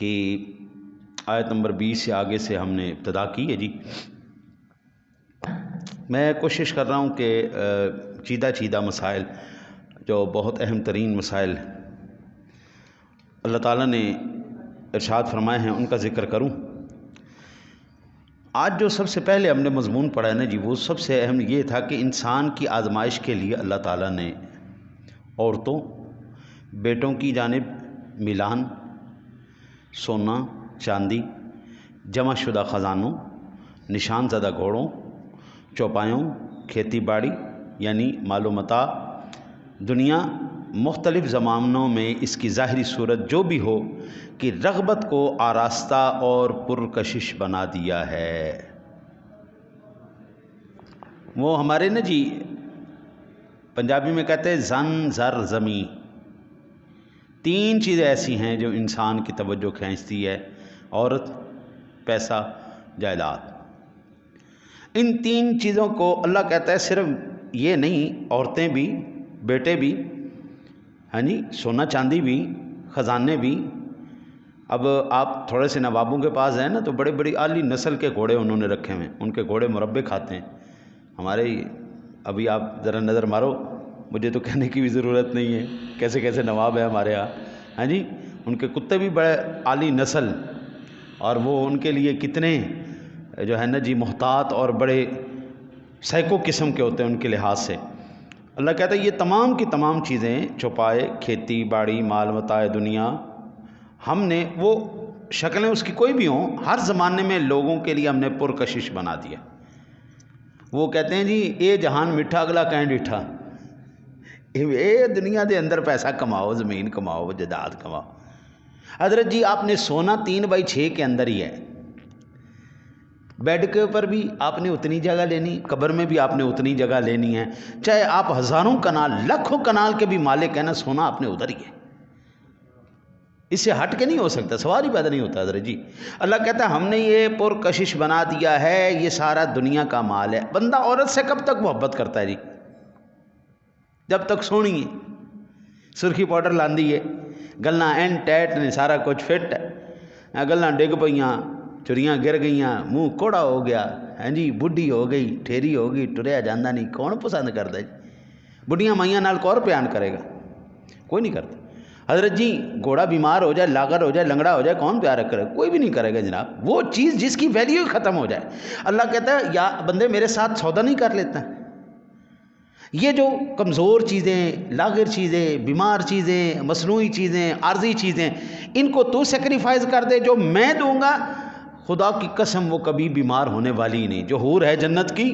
کہ آیت نمبر 20 سے آگے سے ہم نے ابتدا کی ہے جی۔ میں کوشش کر رہا ہوں کہ چیدہ چیدہ مسائل جو بہت اہم ترین مسائل اللہ تعالیٰ نے ارشاد فرمائے ہیں ان کا ذکر کروں۔ آج جو سب سے پہلے ہم نے مضمون پڑھا ہے نا جی، وہ سب سے اہم یہ تھا کہ انسان کی آزمائش کے لیے اللہ تعالیٰ نے عورتوں بیٹوں کی جانب میلان، سونا چاندی، جمع شدہ خزانوں، نشان زدہ گھوڑوں، چوپایوں، کھیتی باڑی یعنی مال و متاع، دنیا مختلف زمانوں میں اس کی ظاہری صورت جو بھی ہو کہ رغبت کو آراستہ اور پرکشش بنا دیا ہے۔ وہ ہمارے نا جی پنجابی میں کہتے ہیں زن زر زمیں، تین چیزیں ایسی ہیں جو انسان کی توجہ کھینچتی ہے: عورت، پیسہ، جائیداد۔ ان تین چیزوں کو اللہ کہتا ہے صرف یہ نہیں، عورتیں بھی، بیٹے بھی، ہاں جی، سونا چاندی بھی، خزانے بھی۔ اب آپ تھوڑے سے نوابوں کے پاس ہیں نا تو بڑے بڑی اعلیٰ نسل کے گھوڑے انہوں نے رکھے ہوئے ہیں، ان کے گھوڑے مربے کھاتے ہیں۔ ہمارے ابھی آپ ذرا نظر مارو، مجھے تو کہنے کی بھی ضرورت نہیں ہے کیسے کیسے نواب ہیں ہمارے ہاں، ہاں جی، ان کے کتے بھی بڑے اعلیٰ نسل، اور وہ ان کے لیے کتنے جو ہے نا جی محتاط اور بڑے سائیکو قسم کے ہوتے ہیں ان کے لحاظ سے۔ اللہ کہتا ہے یہ تمام کی تمام چیزیں، چوپائے، کھیتی باڑی، مال متاع دنیا، ہم نے وہ شکلیں اس کی کوئی بھی ہوں، ہر زمانے میں لوگوں کے لیے ہم نے پرکشش بنا دیا۔ وہ کہتے ہیں جی اے جہان میٹھا اگلا کہیں ڈیٹھا، اے دنیا دے اندر پیسہ کماؤ، زمین کماؤ، جائیداد کماؤ۔ حضرت جی آپ نے سونا 3x6 کے اندر ہی ہے، بیڈ کے اوپر بھی آپ نے اتنی جگہ لینی، قبر میں بھی آپ نے اتنی جگہ لینی ہے، چاہے آپ ہزاروں کنال لاکھوں کنال کے بھی مالک ہیں نا، سونا آپ نے ادھر ہی ہے، اس سے ہٹ کے نہیں ہو سکتا، سوال ہی پیدا نہیں ہوتا حضرت جی۔ اللہ کہتا ہے ہم نے یہ پرکشش بنا دیا ہے، یہ سارا دنیا کا مال ہے۔ بندہ عورت سے کب تک محبت کرتا ہے جی؟ جب تک سونی ہے، سرخی پاؤڈر لاندی ہے، گلاں این ٹیٹ نے سارا کچھ فٹ ہے، گلاں ڈگ پئیاں، چڑیاں گر گئیاں، منہ کوڑا ہو گیا، ہاں جی، بڈھی ہو گئی، ٹھیری ہو گئی، ٹریا جاندہ نہیں، کون پسند کرتا ہے جی؟ بڈھیاں مائیاں نال کون پیار کرے گا؟ کوئی نہیں کرتا۔ حضرت جی گھوڑا بیمار ہو جائے، لاغر ہو جائے، لنگڑا ہو جائے، کون پیار کرے گا؟ کوئی بھی نہیں کرے گا جناب، وہ چیز جس کی ویلیو ختم ہو جائے۔ اللہ کہتا ہے یا بندے میرے ساتھ سودا نہیں کر لیتا؟ یہ جو کمزور چیزیں، لاغر چیزیں، بیمار چیزیں، مصنوعی چیزیں، عارضی چیزیں، ان کو تو سیکریفائز کر دے، جو میں دوں گا خدا کی قسم وہ کبھی بیمار ہونے والی نہیں۔ جو حور ہے جنت کی،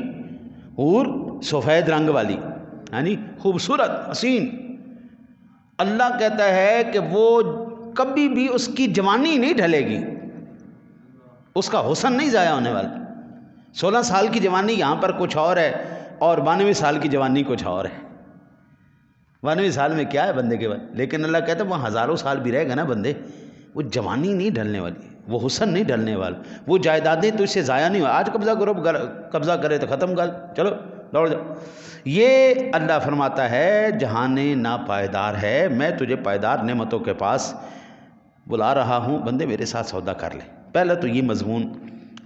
حور سفید رنگ والی، یعنی خوبصورت حسین، اللہ کہتا ہے کہ وہ کبھی بھی اس کی جوانی نہیں ڈھلے گی، اس کا حسن نہیں ضائع ہونے والا۔ 16 سال کی جوانی یہاں پر کچھ اور ہے، اور 92 سال کی جوانی کچھ اور ہے۔ 92 سال میں کیا ہے بندے کے بعد، لیکن اللہ کہتا ہے وہ ہزاروں سال بھی رہے گا نا بندے، وہ جوانی نہیں ڈھلنے والی، وہ حسن نہیں ڈھلنے والا، وہ جائیدادیں تو اس سے ضائع نہیں ہو۔ آج قبضہ کرو، قبضہ کرے تو ختم کر، چلو دوڑ جاؤ۔ یہ اللہ فرماتا ہے جہان ناپائیدار ہے، میں تجھے پائیدار نعمتوں کے پاس بلا رہا ہوں، بندے میرے ساتھ سودا کر لے۔ پہلا تو یہ مضمون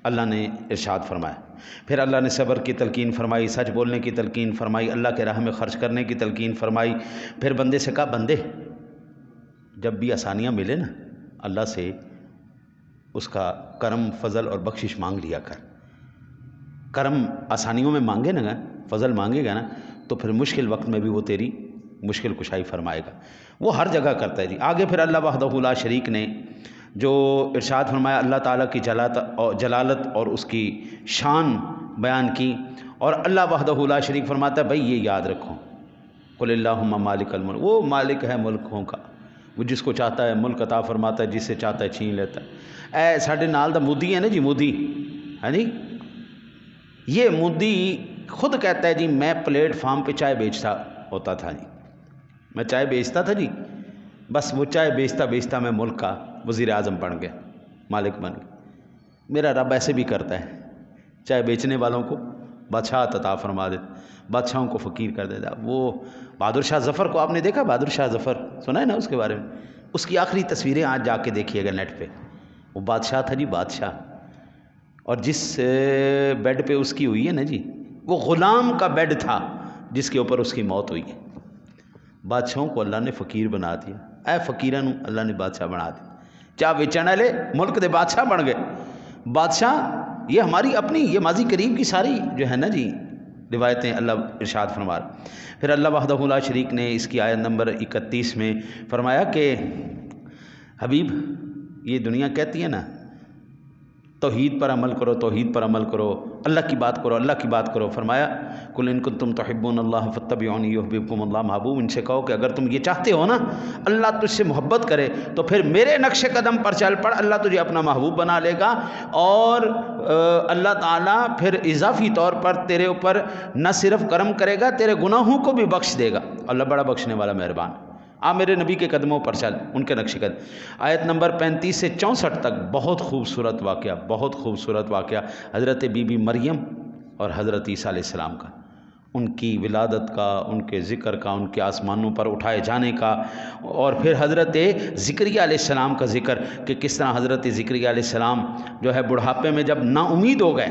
اللہ نے ارشاد فرمایا۔ پھر اللہ نے صبر کی تلقین فرمائی، سچ بولنے کی تلقین فرمائی، اللہ کے راہ میں خرچ کرنے کی تلقین فرمائی۔ پھر بندے سے کہا بندے جب بھی آسانیاں ملے نا، اللہ سے اس کا کرم، فضل اور بخشش مانگ لیا کر۔ کرم آسانیوں میں مانگے نا، فضل مانگے گا نا، تو پھر مشکل وقت میں بھی وہ تیری مشکل کشائی فرمائے گا۔ وہ ہر جگہ کرتا ہے جی۔ آگے پھر اللہ وحدہ لا شریک نے جو ارشاد فرمایا، اللہ تعالیٰ کی جلالت اور اس کی شان بیان کی، اور اللہ وحدہ لا شریک فرماتا ہے بھائی یہ یاد رکھو، قل اللہم مالک الملک، وہ مالک ہے ملکوں کا، وہ جس کو چاہتا ہے ملک عطا فرماتا ہے، جس سے چاہتا ہے چھین لیتا ہے۔ اے ساڈے نال دا مودی ہے نا جی، مودی، ہاں جی، یہ مودی خود کہتا ہے جی میں پلیٹ فارم پہ چائے بیچتا ہوتا تھا جی، میں چائے بیچتا تھا جی، بس وہ چائے بیچتا بیچتا میں ملک کا وزیر اعظم بن گیا، مالک بن گیا۔ میرا رب ایسے بھی کرتا ہے، چائے بیچنے والوں کو بادشاہ عطا فرما دیتا، بادشاہوں کو فقیر کر دیتا۔ وہ بہادر شاہ ظفر کو آپ نے دیکھا؟ بہادر شاہ ظفر سنا ہے نا اس کے بارے میں؟ اس کی آخری تصویریں آج جا کے دیکھیے گا نیٹ پہ، وہ بادشاہ تھا جی، بادشاہ، اور جس بیڈ پہ اس کی ہوئی ہے نا جی، وہ غلام کا بیڈ تھا جس کے اوپر اس کی موت ہوئی ہے۔ بادشاہوں کو اللہ نے فقیر بنا دیا، اے فقیراں نو اللہ نے بادشاہ بنا دیا، چاہ ویچن والے ملک دے بادشاہ بن گئے۔ بادشاہ یہ ہماری اپنی، یہ ماضی قریب کی ساری جو ہے نا جی روایتیں اللہ ارشاد فرما رہا۔ پھر اللہ وحدہ لا شریک نے اس کی آیت نمبر 31 میں فرمایا کہ حبیب یہ دنیا کہتی ہے نا توحید پر عمل کرو، توحید پر عمل کرو، اللہ کی بات کرو، اللہ کی بات کرو۔ فرمایا قل ان کنتم تحبون اللہ فاتبعونی یحببکم اللہ، محبوب ان سے کہو کہ اگر تم یہ چاہتے ہو نا اللہ تجھ سے محبت کرے تو پھر میرے نقش قدم پر چل پڑ، اللہ تجھے اپنا محبوب بنا لے گا، اور اللہ تعالیٰ پھر اضافی طور پر تیرے اوپر نہ صرف کرم کرے گا، تیرے گناہوں کو بھی بخش دے گا۔ اللہ بڑا بخشنے والا مہربان۔ آپ میرے نبی کے قدموں پر چل، ان کے نقش قدم۔ آیت نمبر 35 سے 64 تک بہت خوبصورت واقعہ، بہت خوبصورت واقعہ حضرت بی بی مریم اور حضرت عیسیٰ علیہ السلام کا، ان کی ولادت کا، ان کے ذکر کا، ان کے آسمانوں پر اٹھائے جانے کا، اور پھر حضرت زکریا علیہ السلام کا ذکر کہ کس طرح حضرت زکریا علیہ السلام جو ہے بڑھاپے میں جب نا امید ہو گئے،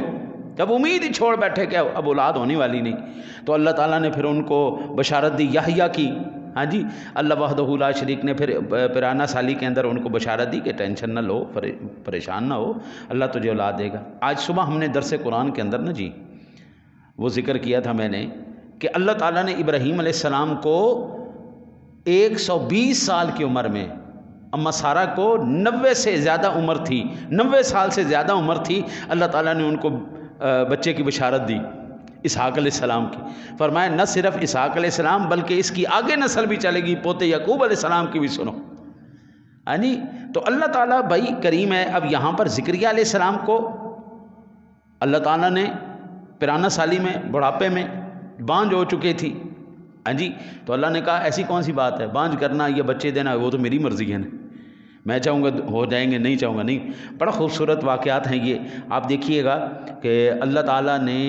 جب امید ہی چھوڑ بیٹھے کہ اب اولاد ہونے والی نہیں، تو اللہ تعالیٰ نے پھر ان کو بشارت دی یحییٰ کی۔ ہاں جی، اللہ وحدہ لا شریک نے پھر 53 سالی کے اندر ان کو بشارت دی کہ ٹینشن نہ لو، پریشان نہ ہو، اللہ تجھے اولاد دے گا۔ آج صبح ہم نے درس قرآن کے اندر نا جی وہ ذکر کیا تھا میں نے کہ اللہ تعالیٰ نے ابراہیم علیہ السلام کو 120 سال کی عمر میں، اما سارہ کو 90 سے زیادہ عمر تھی، 90 سال سے زیادہ عمر تھی، اللہ تعالیٰ نے ان کو بچے کی بشارت دی اسحاق علیہ السلام کی۔ فرمایا نہ صرف اسحاق علیہ السلام بلکہ اس کی آگے نسل بھی چلے گی، پوتے یعقوب علیہ السلام کی بھی سنو۔ ہاں جی، تو اللہ تعالیٰ بھائی کریم ہے۔ اب یہاں پر زکریہ علیہ السلام کو اللہ تعالیٰ نے 53 سالی میں بڑھاپے میں بانجھ ہو چکے تھی، ہاں جی، تو اللہ نے کہا ایسی کون سی بات ہے، بانجھ کرنا یا بچے دینا وہ تو میری مرضی ہے نا، میں چاہوں گا ہو جائیں گے، نہیں چاہوں گا نہیں۔ بڑا خوبصورت واقعات ہیں یہ، آپ دیکھیے گا کہ اللہ تعالیٰ نے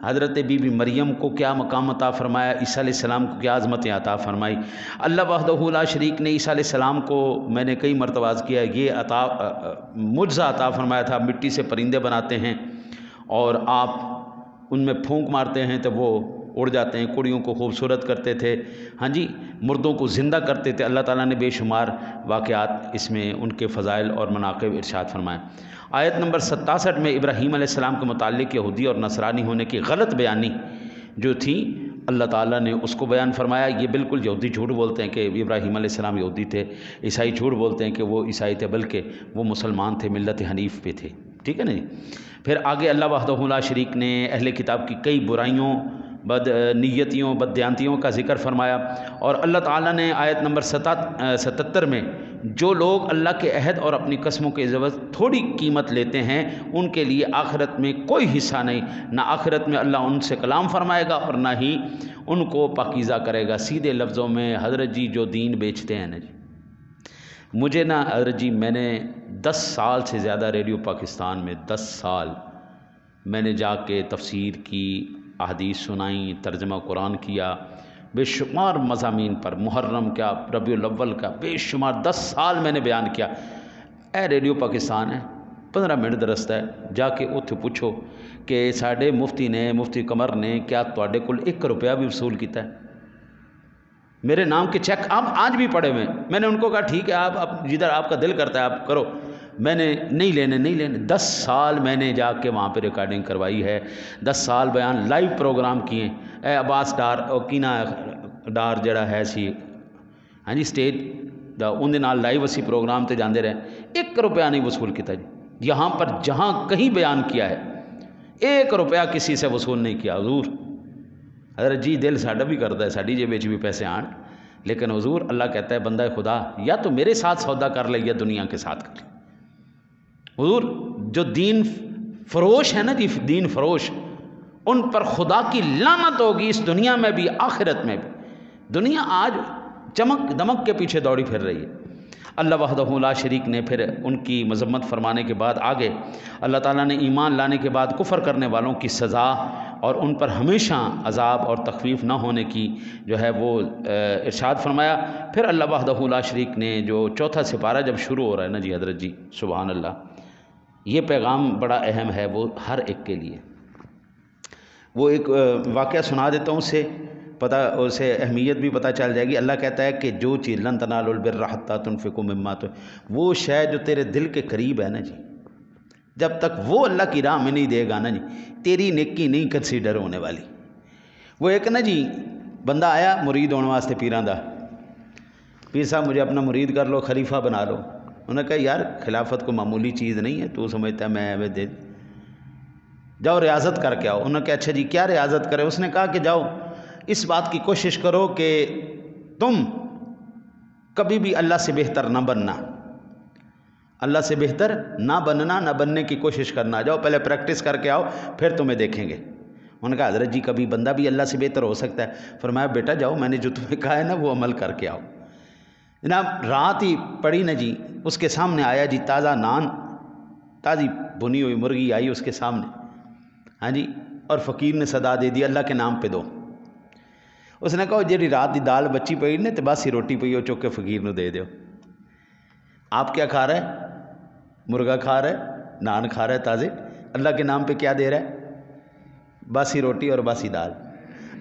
حضرت بی بی مریم کو کیا مقام عطا فرمایا، عیسیٰ علیہ السلام کو کیا عظمتیں عطا فرمائی۔ اللہ وحدہ لا شریک نے عیسیٰ علیہ السلام کو، میں نے کئی مرتبہ عرض کیا، یہ عطا معجزہ عطا فرمایا تھا، مٹی سے پرندے بناتے ہیں اور آپ ان میں پھونک مارتے ہیں تو وہ اڑ جاتے ہیں، کڑیوں کو خوبصورت کرتے تھے، ہاں جی، مردوں کو زندہ کرتے تھے۔ اللہ تعالیٰ نے بے شمار واقعات اس میں ان کے فضائل اور مناقب ارشاد فرمائے۔ آیت نمبر 67 میں ابراہیم علیہ السلام کے متعلق یہودی اور نصرانی ہونے کی غلط بیانی جو تھی اللہ تعالیٰ نے اس کو بیان فرمایا۔ یہ بالکل یہودی جھوٹ بولتے ہیں کہ ابراہیم علیہ السلام یہودی تھے، عیسائی جھوٹ بولتے ہیں کہ وہ عیسائی تھے، بلکہ وہ مسلمان تھے، ملت حنیف پہ تھے، ٹھیک ہے نا جی۔ پھر آگے اللہ وحدہ لا شریک نے اہل کتاب کی کئی برائیوں، بد نیتیوں، بد دیانتیوں کا ذکر فرمایا، اور اللہ تعالیٰ نے آیت نمبر 77 میں جو لوگ اللہ کے عہد اور اپنی قسموں کے عوض تھوڑی قیمت لیتے ہیں ان کے لیے آخرت میں کوئی حصہ نہیں، نہ آخرت میں اللہ ان سے کلام فرمائے گا اور نہ ہی ان کو پاکیزہ کرے گا۔ سیدھے لفظوں میں حضرت جی جو دین بیچتے ہیں نا جی، مجھے نا حضرت جی میں نے 10 سال سے زیادہ ریڈیو پاکستان میں 10 سال میں نے جا کے تفسیر کی، احادیث سنائیں، ترجمہ قرآن کیا، بے شمار مضامین پر، محرم کا، ربیع الاول کا، بے شمار 10 سال میں نے بیان کیا۔ اے ریڈیو پاکستان ہے 15 منٹ درست ہے، جا کے اتھے پوچھو کہ ساڈے مفتی نے، مفتی قمر نے کیا تواڈے کول 1 روپیہ بھی وصول کیتا ہے؟ میرے نام کے چیک آپ آج بھی پڑے ہوئے۔ میں نے ان کو کہا ٹھیک ہے آپ جدھر آپ کا دل کرتا ہے آپ کرو، میں نے نہیں لینے۔ 10 سال میں نے جا کے وہاں پہ ریکارڈنگ کروائی ہے، 10 سال بیان لائیو پروگرام کیے۔ اے عباس ڈار کینا ڈار جڑا ہے سی، ہاں جی، اسٹیج دا ان دے نال لائیو اسی پروگرام تے جاندے رہے، 1 روپیہ نہیں وصول کیتا جی۔ یہاں پر جہاں کہیں بیان کیا ہے 1 روپیہ کسی سے وصول نہیں کیا۔ حضور حضرت جی دل ساڈا بھی کرتا ہے ساڈی جیب وچ بھی پیسے آن، لیکن حضور اللہ کہتا ہے بندہ خدا یا تو میرے ساتھ سودا کر لے یا دنیا کے ساتھ کر لے۔ حضور جو دین فروش ہے نا جی، دین فروش، ان پر خدا کی لعنت ہوگی اس دنیا میں بھی آخرت میں بھی۔ دنیا آج چمک دمک کے پیچھے دوڑی پھر رہی ہے۔ اللہ وحدہ لا شریک نے پھر ان کی مذمت فرمانے کے بعد آگے اللہ تعالیٰ نے ایمان لانے کے بعد کفر کرنے والوں کی سزا اور ان پر ہمیشہ عذاب اور تخفیف نہ ہونے کی جو ہے وہ ارشاد فرمایا۔ پھر اللہ وحدہ لا شریک نے جو چوتھا سپارہ جب شروع ہو رہا ہے نا جی حضرت جی سبحان اللہ، یہ پیغام بڑا اہم ہے وہ ہر ایک کے لیے۔ وہ ایک واقعہ سنا دیتا ہوں، اسے اہمیت بھی پتہ چل جائے گی۔ اللہ کہتا ہے کہ جو چیز لن تنالوا البر حتی تنفقوا مما تحبون، وہ شے جو تیرے دل کے قریب ہے نا جی، جب تک وہ اللہ کی راہ میں نہیں دے گا نا جی، تیری نیکی نہیں کنسیڈر ہونے والی۔ وہ ایک نا جی بندہ آیا مرید ہونے واسطے پیراں دا، پیر صاحب مجھے اپنا مرید کر لو، خلیفہ بنا لو۔ انہوں نے کہا یار خلافت کو معمولی چیز نہیں ہے، تو سمجھتا ہے میں دے جاؤ ریاضت کر کے آؤ۔ انہوں نے کہا اچھا جی کیا ریاضت کرے؟ اس نے کہا کہ جاؤ اس بات کی کوشش کرو کہ تم کبھی بھی اللہ سے بہتر نہ بننا، اللہ سے بہتر نہ بننا، نہ بننے کی کوشش کرنا، جاؤ پہلے پریکٹس کر کے آؤ پھر تمہیں دیکھیں گے۔ انہوں نے کہا حضرت جی کبھی بندہ بھی اللہ سے بہتر ہو سکتا ہے؟ فرمایا بیٹا جاؤ میں نے جو تمہیں کہا ہے نا وہ عمل کر کے آؤ۔ جناب رات ہی پڑی نا جی، اس کے سامنے آیا جی تازہ نان، تازی بھنی ہوئی مرغی آئی اس کے سامنے، ہاں جی، اور فقیر نے صدا دے دی اللہ کے نام پہ دو۔ اس نے کہا جی رات دی دال بچی پئی نے تو باسی روٹی پئی ہو چک کے فقیر نو دے دیو۔ آپ کیا کھا رہا ہے؟ مرغا کھا رہا ہے، نان کھا رہا ہے تازے، اللہ کے نام پہ کیا دے رہا ہے؟ باسی روٹی اور باسی دال۔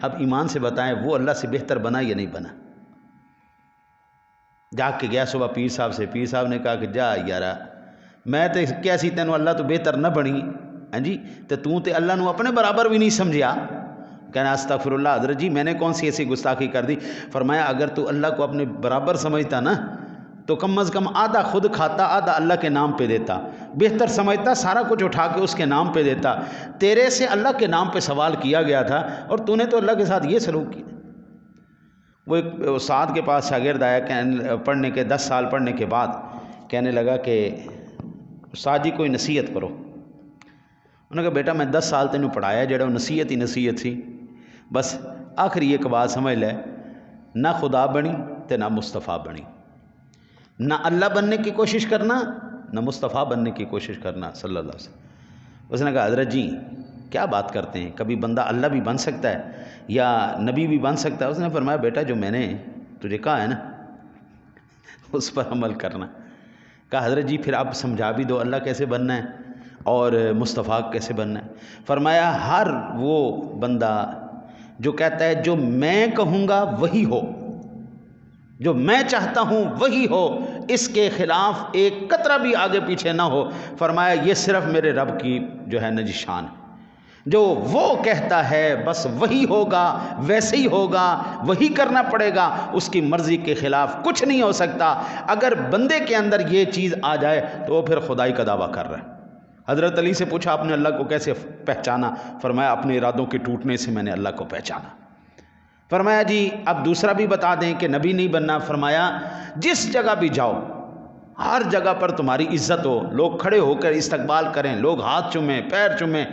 اب ایمان سے بتائیں وہ اللہ سے بہتر بنا یا نہیں بنا؟ جا کے گیا صبح پیر صاحب سے، پیر صاحب نے کہا کہ جا یارا میں تے کیسی تینوں اللہ تو بہتر نہ بنی، ہاں جی، تو تے اللہ نو اپنے برابر بھی نہیں سمجھیا۔ کہنا استغفر اللہ حضرت جی میں نے کون سی ایسی گستاخی کر دی؟ فرمایا اگر تو اللہ کو اپنے برابر سمجھتا نا تو کم از کم آدھا خود کھاتا آدھا اللہ کے نام پہ دیتا، بہتر سمجھتا سارا کچھ اٹھا کے اس کے نام پہ دیتا۔ تیرے سے اللہ کے نام پہ سوال کیا گیا تھا اور تو نے تو اللہ کے ساتھ یہ سلوک کیا۔ وہ ایک استاد کے پاس شاگرد آیا پڑھنے کے 10 سال پڑھنے کے بعد، کہنے لگا کہ استاد جی کوئی نصیحت کرو۔ انہوں نے کہا بیٹا میں 10 سال تینوں پڑھایا جڑا نصیحت ہی نصیحت سی، بس آخری ایک بات سمجھ لے، نہ خدا بنی تے نہ مصطفیٰ بنی، نہ اللہ بننے کی کوشش کرنا نہ مصطفیٰ بننے کی کوشش کرنا صلی اللہ علیہ وسلم۔ اس نے کہا حضرت جی کیا بات کرتے ہیں، کبھی بندہ اللہ بھی بن سکتا ہے یا نبی بھی بن سکتا ہے؟ اس نے فرمایا بیٹا جو میں نے تجھے کہا ہے نا اس پر عمل کرنا۔ کہا حضرت جی پھر آپ سمجھا بھی دو اللہ کیسے بننا ہے اور مصطفیٰ کیسے بننا ہے؟ فرمایا ہر وہ بندہ جو کہتا ہے جو میں کہوں گا وہی ہو، جو میں چاہتا ہوں وہی ہو، اس کے خلاف ایک قطرہ بھی آگے پیچھے نہ ہو، فرمایا یہ صرف میرے رب کی جو ہے نا جی شان ہے۔ جو وہ کہتا ہے بس وہی ہوگا، ویسے ہی ہوگا، وہی کرنا پڑے گا، اس کی مرضی کے خلاف کچھ نہیں ہو سکتا۔ اگر بندے کے اندر یہ چیز آ جائے تو وہ پھر خدائی کا دعویٰ کر رہا ہے۔ حضرت علی سے پوچھا آپ نے اللہ کو کیسے پہچانا؟ فرمایا اپنے ارادوں کے ٹوٹنے سے میں نے اللہ کو پہچانا۔ فرمایا جی اب دوسرا بھی بتا دیں کہ نبی نہیں بننا؟ فرمایا جس جگہ بھی جاؤ ہر جگہ پر تمہاری عزت ہو، لوگ کھڑے ہو کر استقبال کریں، لوگ ہاتھ چومیں، پیر چومیں،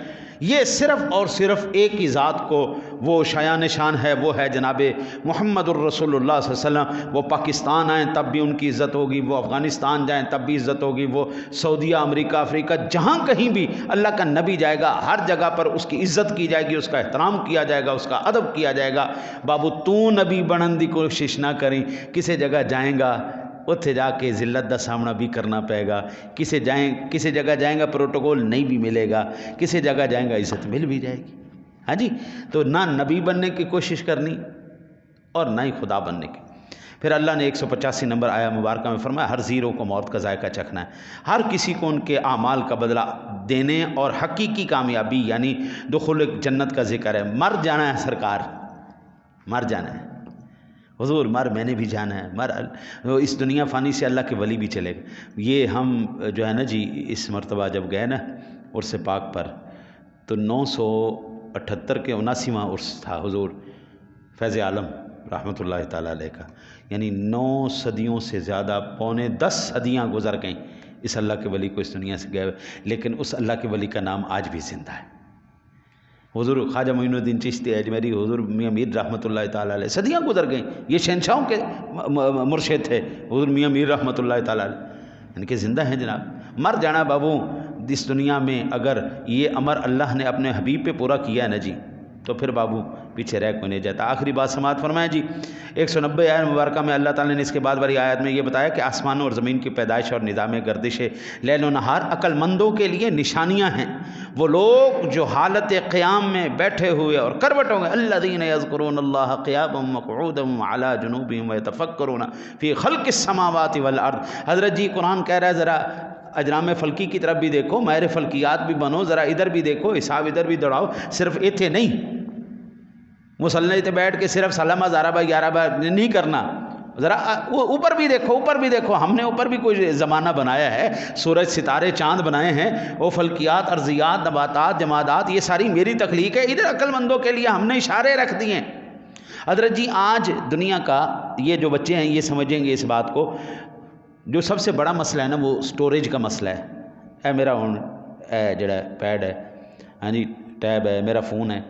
یہ صرف اور صرف ایک ہی ذات کو وہ شایان شان ہے، وہ ہے جناب محمد الرسول اللہ صلی اللہ علیہ وسلم۔ وہ پاکستان آئیں تب بھی ان کی عزت ہوگی، وہ افغانستان جائیں تب بھی عزت ہوگی، وہ سعودیہ، امریکہ، افریقہ، جہاں کہیں بھی اللہ کا نبی جائے گا ہر جگہ پر اس کی عزت کی جائے گی، اس کا احترام کیا جائے گا، اس کا ادب کیا جائے گا۔ بابو تو نبی بنن دی کوشش نہ کریں، کسی جگہ جائیں گا اتھے جا کے ذلت دا سامنا بھی کرنا پائے گا، کسی جگہ جائیں گا پروٹوکول نہیں بھی ملے گا، کسی جگہ جائیں گا عزت مل بھی جائے گی، ہاں جی۔ تو نہ نبی بننے کی کوشش کرنی اور نہ ہی خدا بننے کی۔ پھر اللہ نے 185 نمبر آیا مبارکہ میں فرمایا ہر زیرو کو موت کا ذائقہ چکھنا ہے، ہر کسی کو ان کے اعمال کا بدلہ دینے اور حقیقی کامیابی یعنی دخول جنت کا ذکر ہے۔ مر جانا ہے سرکار، مر جانا ہے حضور، مر میں نے بھی جانا ہے، مر اس دنیا فانی سے اللہ کے ولی بھی چلے گا۔ یہ ہم جو ہے نا جی اس مرتبہ جب گئے نا عرس پاک پر تو 978 کے 79واں عرس تھا حضور فیض عالم رحمۃ اللہ تعالیٰ علیہ کا، یعنی 9 صدیوں سے زیادہ، پونے 10 صدیاں گزر گئیں اس اللہ کے ولی کو اس دنیا سے گئے، لیکن اس اللہ کے ولی کا نام آج بھی زندہ ہے۔ حضور خواجہ معین الدین چشتی اجمیری، حضور میاں میر رحمۃ اللہ تعالیٰ علیہ، صدیاں گزر گئیں، یہ شہنشاہوں کے مرشد تھے حضور میاں میر رحمۃ اللہ تعالیٰ علیہ، ان کے زندہ ہیں جناب۔ مر جانا بابو اس دنیا میں، اگر یہ امر اللہ نے اپنے حبیب پہ پورا کیا ہے نا جی تو پھر بابو پیچھے رہ کو نہیں جاتا۔ آخری بات سماعت فرمائیں جی، 190 آیت مبارکہ میں اللہ تعالیٰ نے اس کے بعد والی آیت میں یہ بتایا کہ آسمانوں اور زمین کی پیدائش اور نظام گردش لیل و نہار عقل مندوں کے لیے نشانیاں ہیں۔ وہ لوگ جو حالت قیام میں بیٹھے ہوئے اور کروٹوں میں الذین یذکرون اللہ قیاما وقعودا وعلی جنوبہم ویتفکرون فی خلق السماوات والارض۔ حضرت جی قرآن کہہ رہا ہے ذرا اجرام فلکی کی طرف بھی دیکھو، ماہر فلکیات بھی بنو، ذرا ادھر بھی دیکھو، حساب ادھر بھی دوڑاؤ، صرف ایتھے نہیں مسلح تے بیٹھ کے صرف سلامہ زارہ با گیارہ با نہیں کرنا، ذرا اوپر بھی دیکھو، اوپر بھی دیکھو۔ ہم نے اوپر بھی کوئی زمانہ بنایا ہے، سورج ستارے چاند بنائے ہیں، وہ فلکیات ارضیات نباتات جمادات یہ ساری میری تخلیق ہے، ادھر عقل مندوں کے لیے ہم نے اشارے رکھ دیے ہیں۔ حضرت جی آج دنیا کا یہ جو بچے ہیں یہ سمجھیں گے اس بات کو، جو سب سے بڑا مسئلہ ہے نا وہ سٹوریج کا مسئلہ ہے۔ اے میرا ہوں اے جڑا پیڈ ہے، ہاں جی ٹیب ہے، میرا فون ہے،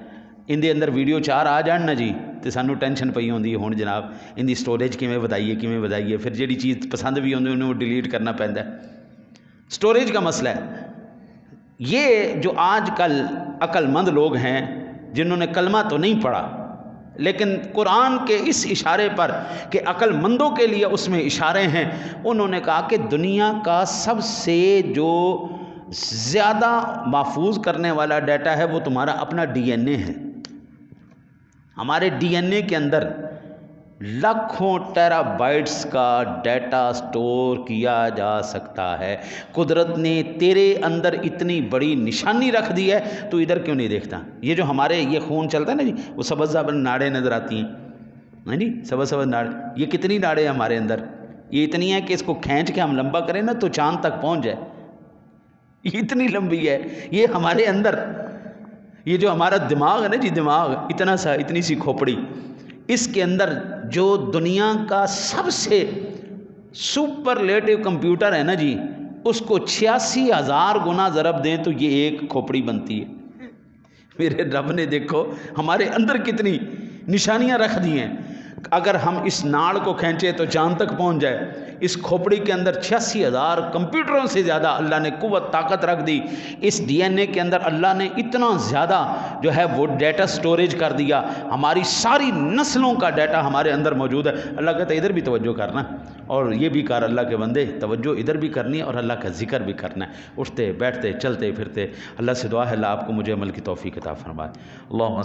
ان دے اندر ویڈیو 4 آ جان نا جی تو سانو ٹینشن پئی ہوندی ہے، ہن جناب ان دی سٹوریج کیویں ودائیے، پھر جیڑی چیز پسند بھی ہوندی انہوں ڈیلیٹ کرنا پیندا ہے۔ سٹوریج کا مسئلہ ہے۔ یہ جو آج کل عقل مند لوگ ہیں جنہوں نے کلمہ تو نہیں پڑھا لیکن قرآن کے اس اشارے پر کہ عقل مندوں کے لیے اس میں اشارے ہیں، انہوں نے کہا کہ دنیا کا سب سے جو زیادہ محفوظ کرنے والا ڈیٹا ہے وہ تمہارا اپنا ڈی این اے ہے۔ ہمارے ڈی این اے کے اندر لاکھوں ٹیرا بائٹس کا ڈیٹا سٹور کیا جا سکتا ہے۔ قدرت نے تیرے اندر اتنی بڑی نشانی رکھ دی ہے، تو ادھر کیوں نہیں دیکھتا؟ یہ جو ہمارے یہ خون چلتا ہے نا جی، وہ سبز سبز ناڑیں نظر آتی ہیں، ہاں جی سبز سبز ناڑیں، یہ کتنی ناڑیں ہیں ہمارے اندر؟ یہ اتنی ہیں کہ اس کو کھینچ کے ہم لمبا کریں نا تو چاند تک پہنچ جائے، یہ اتنی لمبی ہے۔ یہ ہمارے اندر یہ جو ہمارا دماغ ہے نا جی، دماغ اتنی سی کھوپڑی، اس کے اندر جو دنیا کا سب سے سپرلیٹو کمپیوٹر ہے نا جی، اس کو 86,000 گنا ضرب دیں تو یہ ایک کھوپڑی بنتی ہے۔ میرے رب نے دیکھو ہمارے اندر کتنی نشانیاں رکھ دی ہیں۔ اگر ہم اس ناڑ کو کھینچے تو چاند تک پہنچ جائے۔ اس کھوپڑی کے اندر 86,000 کمپیوٹروں سے زیادہ اللہ نے قوت طاقت رکھ دی۔ اس ڈی این اے کے اندر اللہ نے اتنا زیادہ جو ہے وہ ڈیٹا سٹوریج کر دیا، ہماری ساری نسلوں کا ڈیٹا ہمارے اندر موجود ہے۔ اللہ کہتا ہے ادھر بھی توجہ کرنا، اور یہ بھی کر اللہ کے بندے توجہ ادھر بھی کرنی ہے اور اللہ کا ذکر بھی کرنا ہے، اٹھتے بیٹھتے چلتے پھرتے۔ اللہ سے دعا ہے اللہ آپ کو مجھے عمل کی توفیق عطا فرمائے۔ اللہم